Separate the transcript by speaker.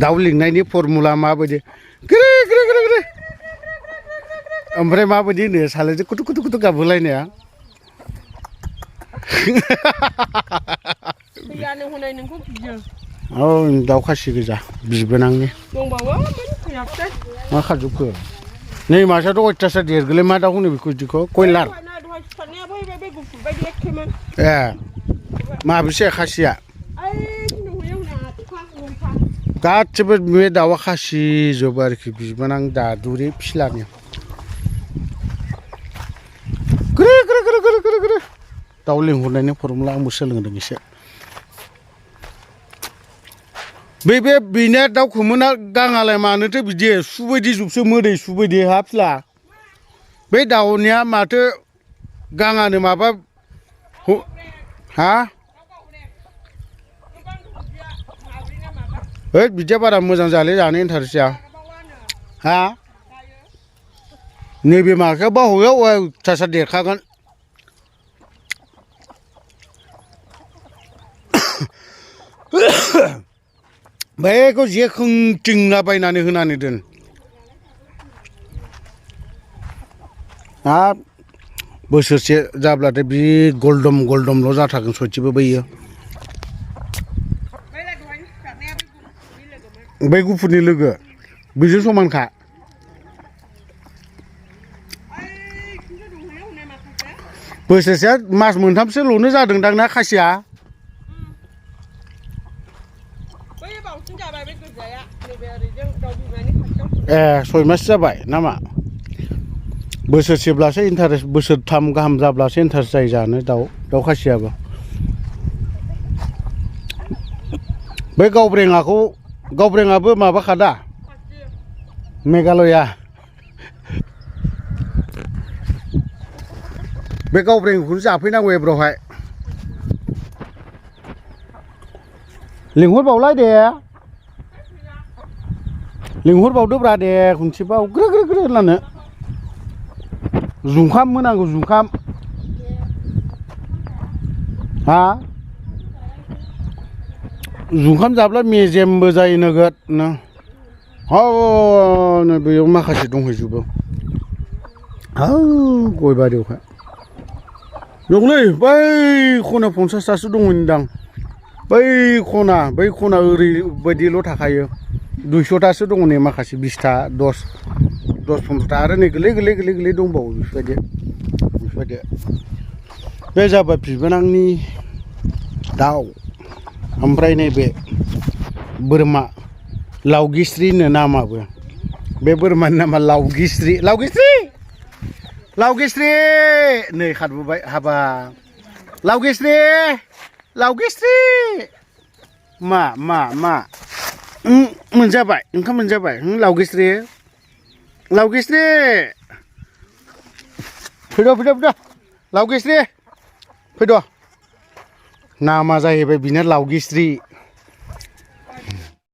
Speaker 1: दाउ लिंनायनि फर्मुला माबायदि ग्रे ग्रे ग्रे ग्रे ओमफ्राय माबायदि होनो सालायजों कुटु कुटु कुटु गाबहोलायनाया
Speaker 2: फैयानो हनै नोंखौ गियो
Speaker 1: औ दाउ खासि गोजा बिबोनांनि
Speaker 2: दंबावो फैयाखै
Speaker 1: मा खाजोबखो नै मासेयाथ' अयथासार देरगोलै मा दाउ होनो बेखौ बिदिखौ कयलार ए माबेसे खासिया गासिबो बे दाउआ खासि जोब आरोखि बिबोनां दादुरि फिलानि ग्रे ग्रे ग्रे ग्रे ग्रे ग्रे दाउ लिंहरनायनि फर्मुला आंबो सोलोंदों एसे बेनो दाउ खोमोना गाङालाय मानोथो बिदि सुबायदि जोबसो मोदै सुबायदि हा फिला बे दाउनिया माथो गाङानो माबा हा ओइ बिदिया बारा मोजां जाले जानो इन्टारेस्ट जाया हा नैबे माखाया बावैयाव अयथासार देरखागोन बैखौ जे खोंथिंना बायनानै होनानै दोन हाब बोसोरसे जाब्लाथाय बे गलदम गलदमल' जाथारगोन सयथिबो बैयो बै गुफुरनि लोगो बेजों समानखा बोसोरसेया मास मोनथामसोल'नो जादोंदां ना खासिया ए 6 मास जाबाय नामा बोसोरसेब्लासो इन्टारेस्ट बोसोरथाम गाहाम जाब्लासो इन्टारेस्ट जायो जानो दाउ खासियाबो बै गावब्रेङाबो माबाखादा मेघालया बे गावब्रेंखौनो जाफैनांगौ एब्रावहाय लिंहरबावलाय दे लिंहरबावदोब्रा दे खनसेबाव ग्रो ग्रो ग्रो होनलानो जुंखाम होनांगौ जुंखाम हा जुंखाम जाब्ला मेजेमबो जायो नोगोदनो नै बेयाव माखासे दंहैजोबो गय बारियावहाय दंलै बै खना 50थासो दंमोनदां बै खना ओरैबायदिल' थाखायो 200थासो दङ नै माखासे 20था 10-15था आरो नै गोरलै दंबावो बेफोरबायदि बे जाबाय बिबोनांनि दाउ ओमफ्राय नैबे बोरमा लावगिस्रिनो नामाबो बे बोरमानि नामा लावगिस्रि नै खारबोबाय हाबा लावगिस्रि मा मोनजाबाय ओंखाम मोनजाबाय लावगिस्रि फैद' लावगिस्रि फैद' नामा जाहैबाय बिना लावगिस्रि